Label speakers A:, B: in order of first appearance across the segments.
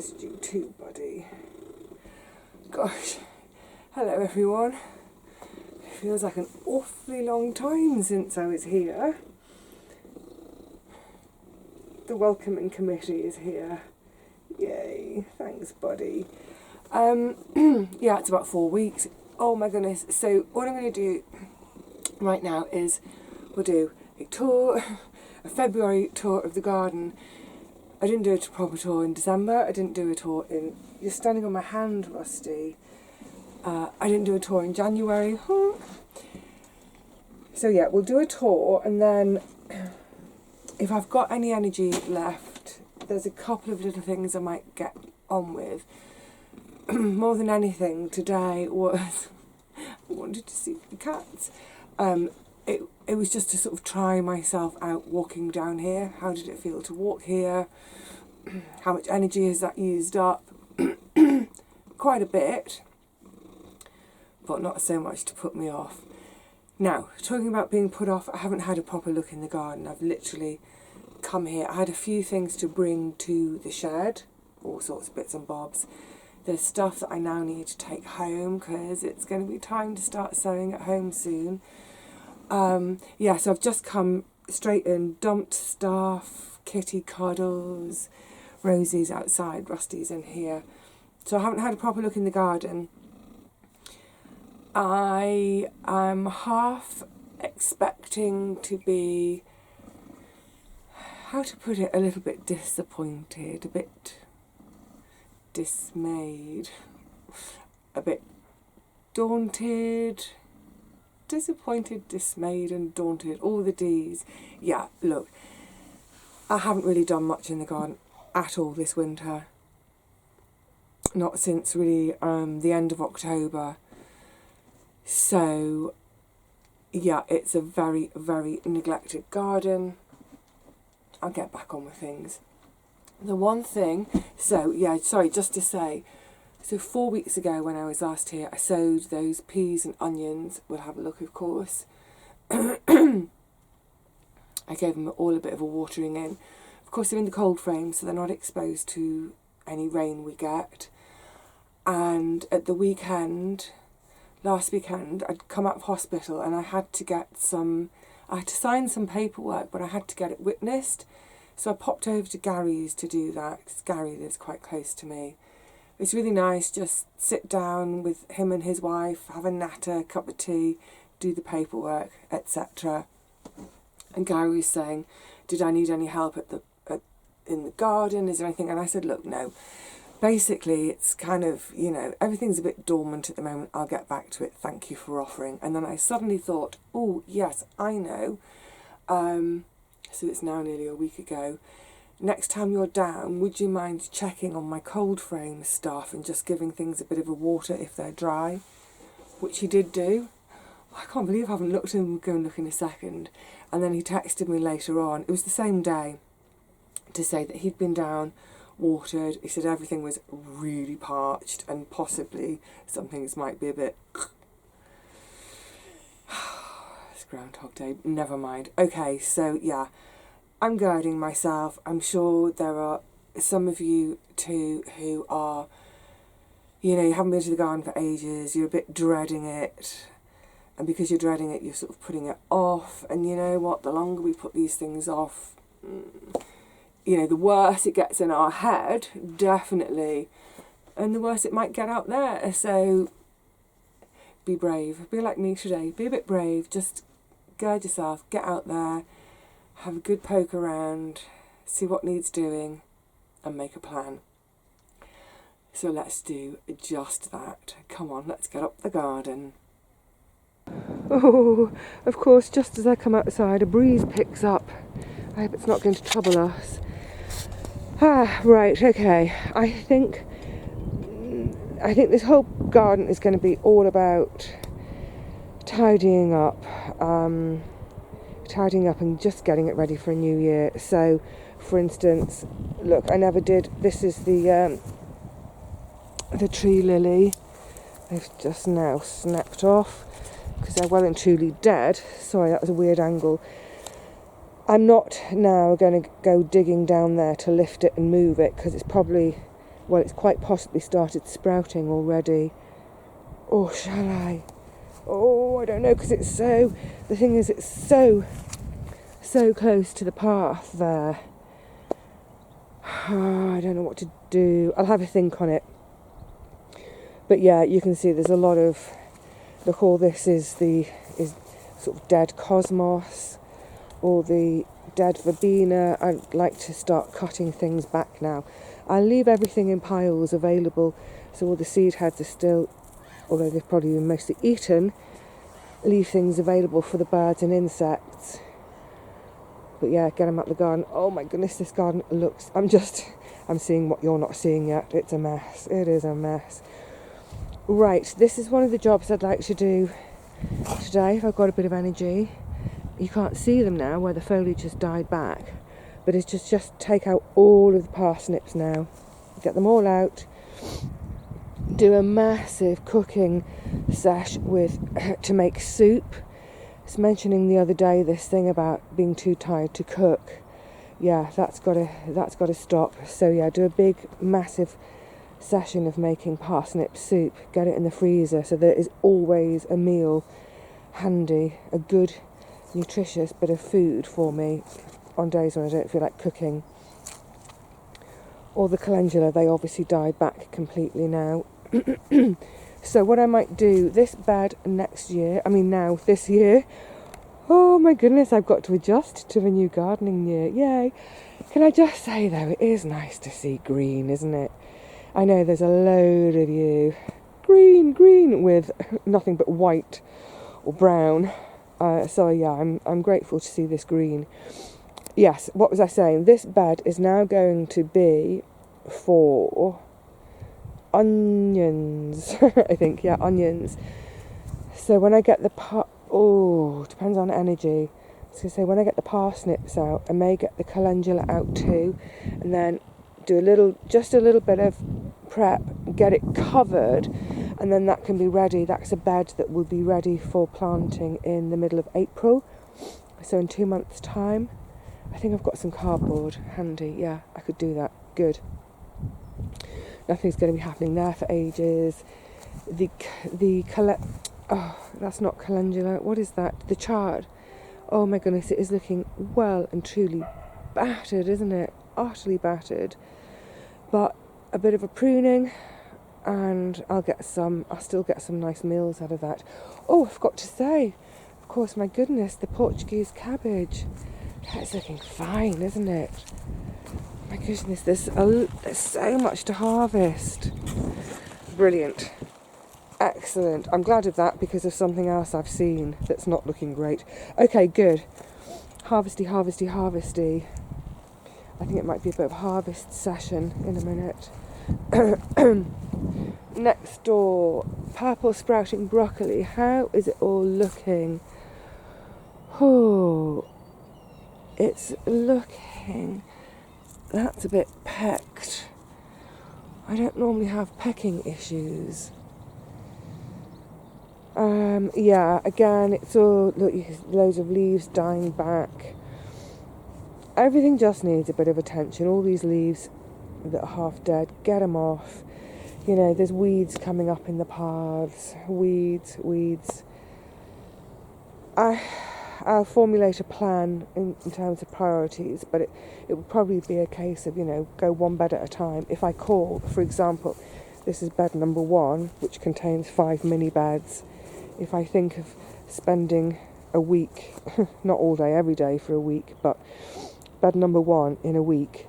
A: missed you too, buddy. Gosh. Hello, everyone. It feels like an awfully long time since I was here. The welcoming committee is here. Yay. Thanks, buddy. Yeah, it's about 4 weeks. Oh my goodness. So what I'm going to do right now is we'll do a tour, a February tour of the garden. I didn't do a proper tour in December. I didn't do a tour in... You're standing on my hand, Rusty. I didn't do a tour in January. So yeah, we'll do a tour, and then if I've got any energy left, there's a couple of little things I might get on with. More than anything, today was... I wanted to see the cats. It was just to sort of try myself out walking down here. How did it feel to walk here? How much energy has that used up? Quite a bit, but not so much to put me off. Now, talking about being put off, I haven't had a proper look in the garden. I've literally come here. I had a few things to bring to the shed, all sorts of bits and bobs. There's stuff that I now need to take home because it's going to be time to start sewing at home soon. Yeah, so I've just come straight in, dumped stuff, kitty cuddles, Rosie's outside, Rusty's in here. So I haven't had a proper look in the garden. I am half expecting to be, how to put it, a little bit disappointed, a bit dismayed, a bit daunted, disappointed, dismayed and daunted, all the D's. Yeah, look, I haven't really done much in the garden at all this winter. Not since really the end of October. So, yeah, it's a very, very neglected garden. I'll get back on with things. The one thing, so, yeah, sorry, just to say, so 4 weeks ago when I was last here, I sowed those peas and onions. We'll have a look, of course. I gave them all a bit of a watering in. Of course, they're in the cold frame, so they're not exposed to any rain we get. And at the weekend, last weekend, I'd come out of hospital and I had to sign some paperwork, but I had to get it witnessed. So I popped over to Gary's to do that, because Gary lives quite close to me. It's really nice, just sit down with him and his wife, have a natter, cup of tea, do the paperwork, etc. And Gary was saying, did I need any help in the garden? Is there anything? And I said, look, no. Basically, it's kind of, you know, everything's a bit dormant at the moment. I'll get back to it. Thank you for offering. And then I suddenly thought, oh, yes, I know. So it's now nearly a week ago. Next time you're down, would you mind checking on my cold frame stuff and just giving things a bit of a water if they're dry? Which he did do. I can't believe I haven't looked at him. We'll go and look in a second. And then he texted me later on. It was the same day to say that he'd been down, watered. He said everything was really parched and possibly some things might be a bit... It's Groundhog Day. Never mind. Okay, so yeah. I'm guarding myself. I'm sure there are some of you too who are, you know, you haven't been to the garden for ages, you're a bit dreading it, and because you're dreading it, you're sort of putting it off, and you know what, the longer we put these things off, you know, the worse it gets in our head, definitely, and the worse it might get out there. So be brave, be like me today, be a bit brave, just guard yourself, get out there, have a good poke around, see what needs doing, and make a plan. So let's do just that. Come on, let's get up the garden. Oh, of course, just as I come outside, a breeze picks up. I hope it's not going to trouble us. Right, okay. I think this whole garden is going to be all about tidying up and just getting it ready for a new year. So, for instance, look, I never did. This is the tree lily. They've just now snapped off because they're well and truly dead. Sorry, that was a weird angle. I'm not now going to go digging down there to lift it and move it because it's probably well, it's quite possibly started sprouting already. Or shall I? Oh, I don't know, because it's so, the thing is, it's so close to the path there. Oh, I don't know what to do. I'll have a think on it. But yeah, you can see there's a lot of, look, all this is sort of dead cosmos, or the dead verbena. I'd like to start cutting things back now. I'll leave everything in piles available, so all the seed heads are still, although they've probably been mostly eaten, leave things available for the birds and insects. But yeah, get them out the garden. Oh my goodness, this garden looks, I'm seeing what you're not seeing yet. It's a mess. It is a mess. Right, this is one of the jobs I'd like to do today if I've got a bit of energy. You can't see them now where the foliage has died back, but it's just take out all of the parsnips now, get them all out, do a massive cooking sesh to make soup. I was mentioning the other day this thing about being too tired to cook. Yeah, that's got to stop. So yeah, do a big massive session of making parsnip soup, get it in the freezer so there is always a meal handy, a good nutritious bit of food for me on days when I don't feel like cooking. Or the calendula, they obviously died back completely now. So what I might do, this bed this year, oh my goodness, I've got to adjust to the new gardening year, yay. Can I just say though, it is nice to see green, isn't it? I know there's a load of you, green with nothing but white or brown. So yeah, I'm grateful to see this green. Yes, what was I saying? This bed is now going to be for onions. I think, yeah, onions. So when I get the depends on energy. I was going to say, when I get the parsnips out, I may get the calendula out too, and then do just a little bit of prep, get it covered, and then that can be ready. That's a bed that will be ready for planting in the middle of April. So in 2 months' time. I think I've got some cardboard handy. Yeah, I could do that. Good. Nothing's going to be happening there for ages. That's not calendula. What is that? The chard. Oh my goodness, it is looking well and truly battered, isn't it? Utterly battered. But a bit of a pruning, and I'll still get some nice meals out of that. Oh, I forgot to say, of course, my goodness, the Portuguese cabbage. That's looking fine, isn't it? My goodness, there's so much to harvest. Brilliant. Excellent. I'm glad of that because of something else I've seen that's not looking great. Okay, good. Harvesty. I think it might be a bit of a harvest session in a minute. Next door, purple sprouting broccoli. How is it all looking? Oh, it's looking... That's a bit pecked. I don't normally have pecking issues. Yeah, again, it's all... Look, loads of leaves dying back. Everything just needs a bit of attention. All these leaves that are half dead, get them off. You know, there's weeds coming up in the paths. Weeds. I'll formulate a plan in terms of priorities, but it would probably be a case of, go one bed at a time. If I call, for example, this is bed number 1, which contains 5 mini beds. If I think of spending a week, not all day, every day for a week, but bed number 1 in a week,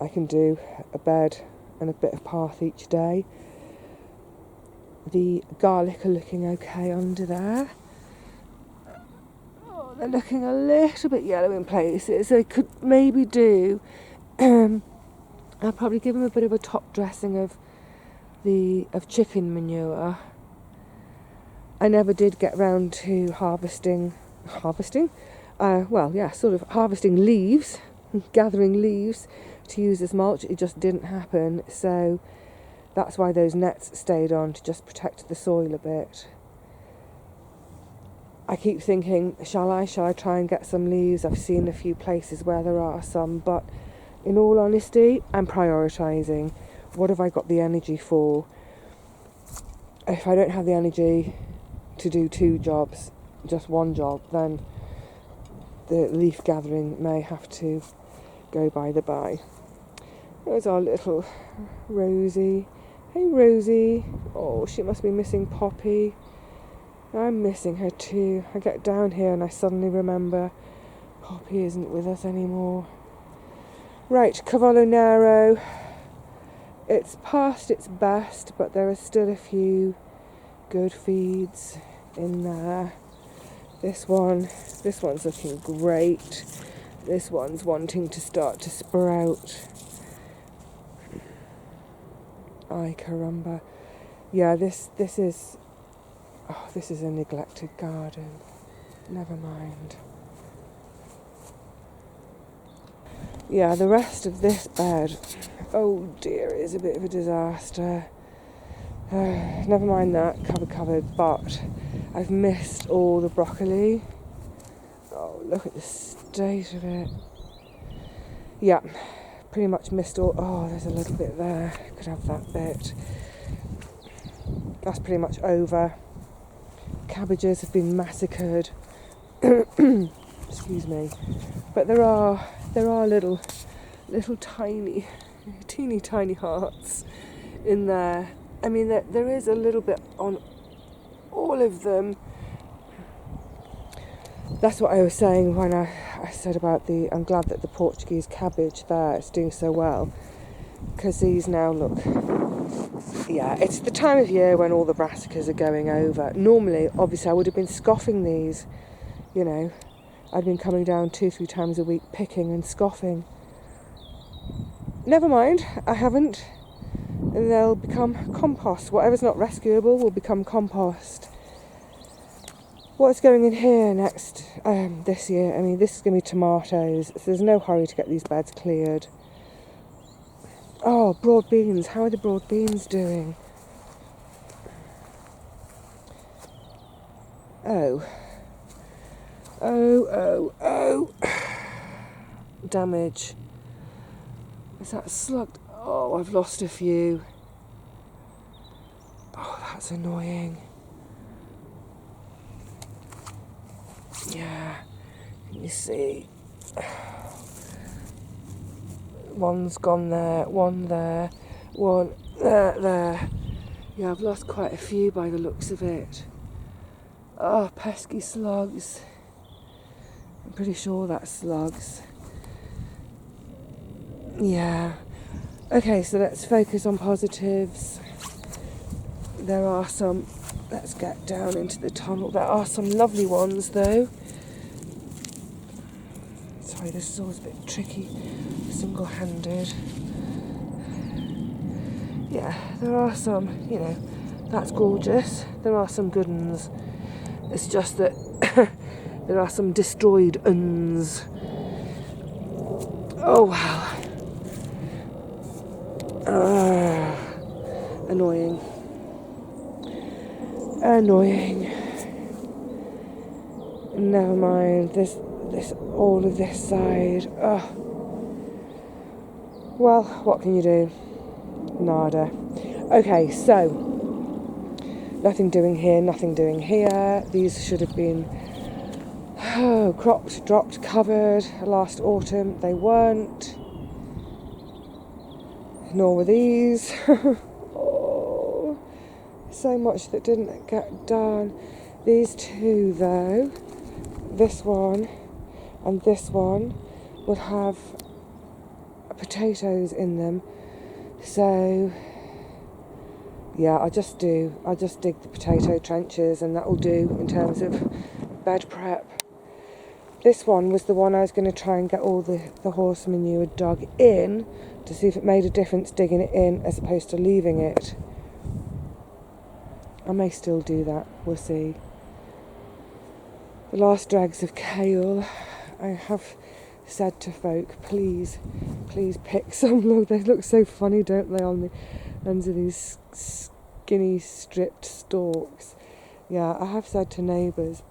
A: I can do a bed and a bit of path each day. The garlic are looking okay under there. Oh, they're looking a little bit yellow in places. So I could maybe do... I'll probably give them a bit of a top dressing of chicken manure. I never did get round to harvesting? Sort of harvesting leaves, gathering leaves to use as mulch. It just didn't happen, so that's why those nets stayed on, to just protect the soil a bit. I keep thinking, shall I try and get some leaves? I've seen a few places where there are some, but in all honesty, I'm prioritising. what have I got the energy for? If I don't have the energy to do 2 jobs, just 1 job, then the leaf gathering may have to go by the by. There's our little Rosie. Hey Rosie. Oh, she must be missing Poppy. I'm missing her too. I get down here and I suddenly remember Poppy isn't with us anymore. Right, Cavalo Nero. It's past its best, but there are still a few good feeds in there. This one's looking great. This one's wanting to start to sprout. Ay caramba. Yeah, this is a neglected garden. Never mind. Yeah, the rest of this bed, oh dear, is a bit of a disaster. Never mind that, covered, but I've missed all the broccoli. Oh, look at the state of it. Yeah, pretty much missed all. Oh, there's a little bit there. Could have that bit. That's pretty much over. Cabbages have been massacred. Excuse me. But there are little tiny, teeny tiny hearts in there. I mean, there is a little bit on all of them. That's what I was saying when I said about I'm glad that the Portuguese cabbage there is doing so well, because these now look, yeah, it's the time of year when all the brassicas are going over. Normally, obviously, I would have been scoffing these, you know, I'd been coming down 2-3 times a week picking and scoffing. Never mind, I haven't. And they'll become compost. Whatever's not rescuable will become compost. What's going in here next this year? I mean, this is going to be tomatoes, so there's no hurry to get these beds cleared. Oh, broad beans. How are the broad beans doing? Oh. Damage. Is that slugged? Oh, I've lost a few. Oh, that's annoying. Yeah, can you see? One's gone there, one there, one there. Yeah, I've lost quite a few by the looks of it. Oh, pesky slugs. I'm pretty sure that's slugs. Yeah. Okay, so let's focus on positives. There are some, let's get down into the tunnel. There are some lovely ones though. Sorry, this is always a bit tricky, single-handed. Yeah, there are some, you know, that's gorgeous. There are some good uns. It's just that there are some destroyed uns. Oh wow. Annoying. Never mind. This all of this side. Well, what can you do? Nada. Okay, so nothing doing here, nothing doing here. These should have been cropped, dropped, covered last autumn. They weren't. Nor were these. Oh, so much that didn't get done. These two though, this one and this one, would have potatoes in them. So yeah, I'll just dig the potato trenches and that'll do in terms of bed prep. This one was the one I was going to try and get all the horse manure dug in to see if it made a difference digging it in as opposed to leaving it. I may still do that, we'll see. The last dregs of kale. I have said to folk, please pick some. Look, they look so funny, don't they, on the ends of these skinny stripped stalks. Yeah, I have said to neighbours,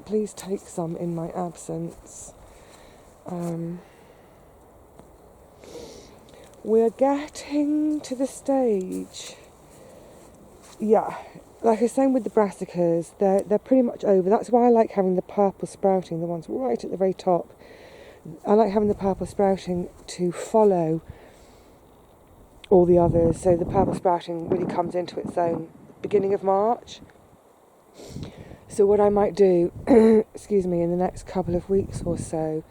A: please take some in my absence. we're getting to the stage. Yeah, like I was saying with the brassicas, they're pretty much over. That's why I like having the purple sprouting, the ones right at the very top. I like having the purple sprouting to follow all the others. So the purple sprouting really comes into its own beginning of March. So what I might do, excuse me, in the next couple of weeks or so,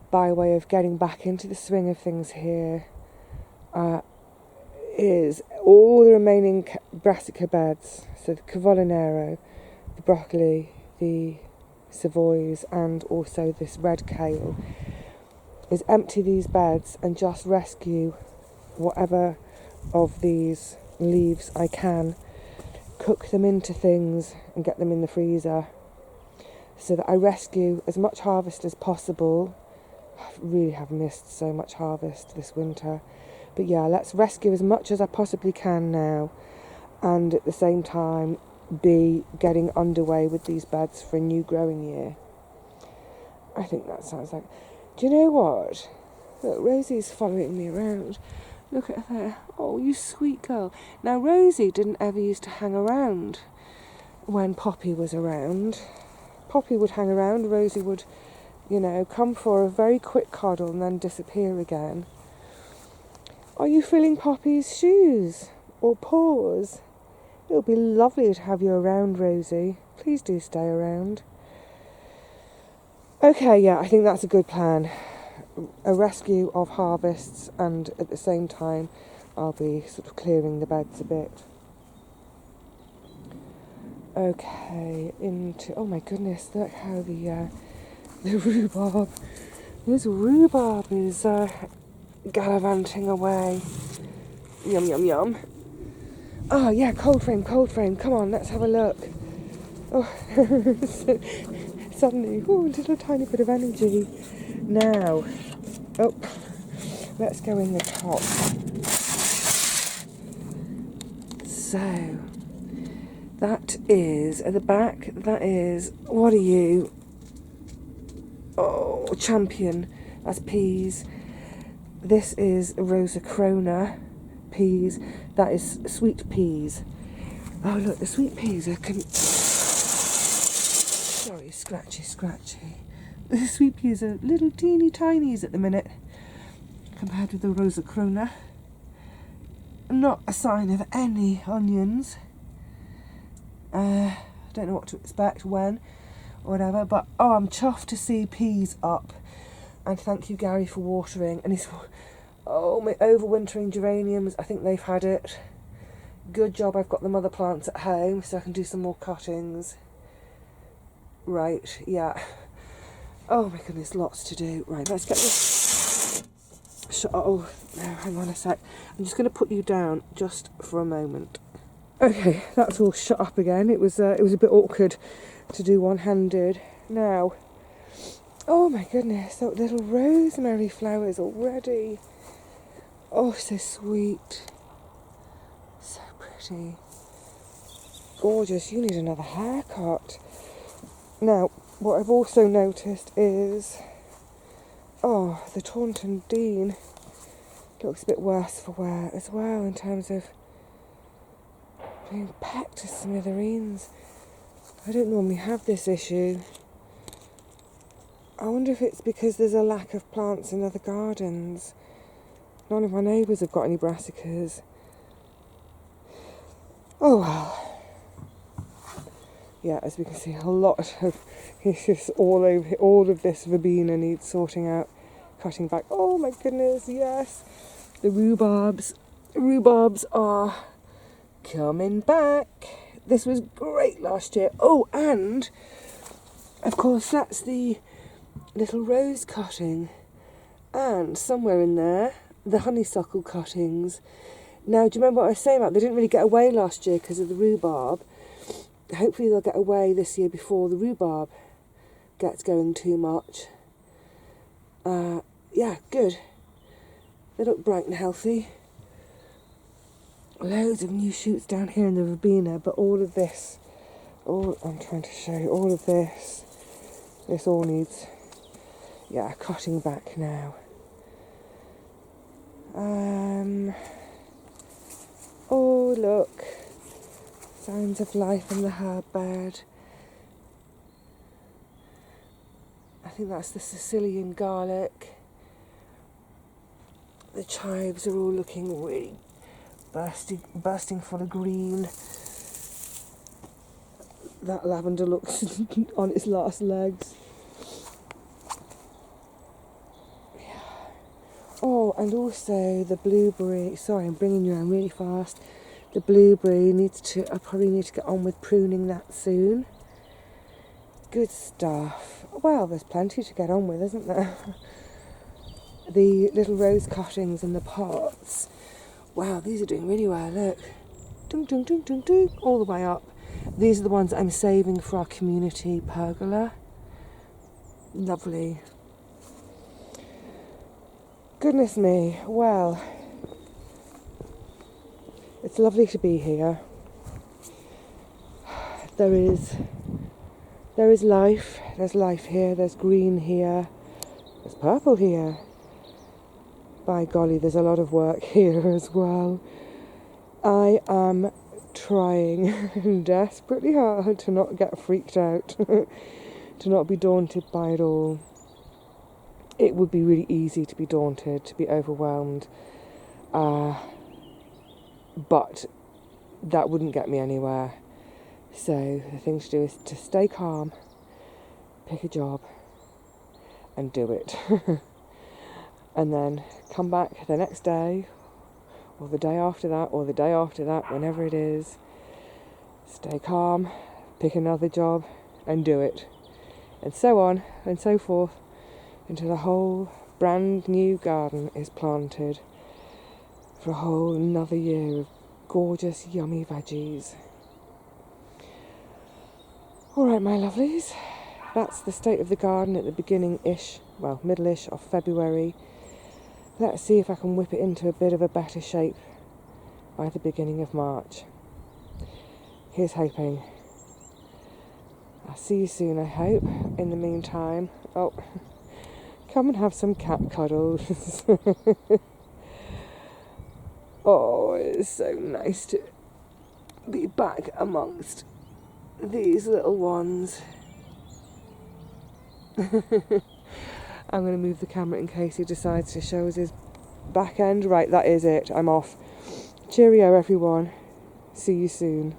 A: by way of getting back into the swing of things here, is all the remaining brassica beds, so the Cavalo Nero, the broccoli, the Savoys, and also this red kale, is empty these beds and just rescue whatever of these leaves I can, cook them into things and get them in the freezer, so that I rescue as much harvest as possible. I really have missed so much harvest this winter. But yeah, let's rescue as much as I possibly can now, and at the same time be getting underway with these beds for a new growing year. I think that sounds like... Do you know what? Look, Rosie's following me around. Look at her. Oh, you sweet girl. Now, Rosie didn't ever used to hang around when Poppy was around. Poppy would hang around, Rosie would, come for a very quick cuddle and then disappear again. Are you filling Poppy's shoes or paws? It would be lovely to have you around, Rosie. Please do stay around. Okay, yeah, I think that's a good plan. A rescue of harvests, and at the same time I'll be sort of clearing the beds a bit. Okay, oh my goodness, look how the rhubarb, this rhubarb is gallivanting away. Yum, yum, yum. Oh yeah, cold frame, come on, let's have a look. Oh, suddenly, a little tiny bit of energy. Now, let's go in the top. So, that is, at the back, that is, what are you? Oh, champion, that's peas. This is Rosacrona peas. That is sweet peas. Oh look, the sweet peas are... Sorry, scratchy. The sweet peas are little teeny tinies at the minute compared with the Rosacrona. Not a sign of any onions. I don't know what to expect, when, or whatever, but I'm chuffed to see peas up. And thank you, Gary, for watering. And my overwintering geraniums, I think they've had it. Good job I've got the mother plants at home so I can do some more cuttings. Right, yeah. Oh my goodness, lots to do. Right, let's get this... Oh, no, hang on a sec. I'm just going to put you down just for a moment. Okay, that's all shut up again. It was a bit awkward to do one-handed. Now... Oh my goodness, those little rosemary flowers already. Oh, so sweet. So pretty. Gorgeous, you need another haircut. Now, what I've also noticed is, the Taunton Dean looks a bit worse for wear as well, in terms of being pecked to smithereens. I don't normally have this issue. I wonder if it's because there's a lack of plants in other gardens. None of my neighbours have got any brassicas. Oh well. Yeah, as we can see, a lot of it's just all over. All of this verbena needs sorting out, cutting back. Oh my goodness, yes. The rhubarbs are coming back. This was great last year. Oh, and of course that's the little rose cutting, and somewhere in there the honeysuckle cuttings. Now, do you remember what I was saying about they didn't really get away last year because of the rhubarb? Hopefully they'll get away this year before the rhubarb gets going too much. Yeah, good. They look bright and healthy. Loads of new shoots down here in the verbena, but all of this, I'm trying to show you, all of this all needs, cutting back now. Oh look, signs of life in the herb bed. I think that's the Sicilian garlic. The chives are all looking really bursting full of green. That lavender looks on its last legs. Oh, and also the blueberry. Sorry, I'm bringing you around really fast. The blueberry I probably need to get on with pruning that soon. Good stuff. Well, there's plenty to get on with, isn't there? The little rose cuttings in the pots. Wow, these are doing really well, look. Ding, ding, ding, ding, ding, all the way up. These are the ones I'm saving for our community pergola. Lovely. Goodness me, well, it's lovely to be here. There is life. There's life here. There's green here. There's purple here. By golly, there's a lot of work here as well. I am trying desperately hard to not get freaked out, to not be daunted by it all. It would be really easy to be daunted, to be overwhelmed, but that wouldn't get me anywhere. So the thing to do is to stay calm, pick a job and do it. And then come back the next day or the day after that or the day after that, whenever it is. Stay calm, pick another job and do it. And so on and so forth until the whole brand new garden is planted for a whole another year of gorgeous yummy veggies. Alright my lovelies, that's the state of the garden at the middle-ish of February. Let's see if I can whip it into a bit of a better shape by the beginning of March. Here's hoping. I'll see you soon, I hope. In the meantime, come and have some cat cuddles. Oh, it's so nice to be back amongst these little ones. I'm going to move the camera in case he decides to show us his back end. Right, that is it. I'm off. Cheerio, everyone. See you soon.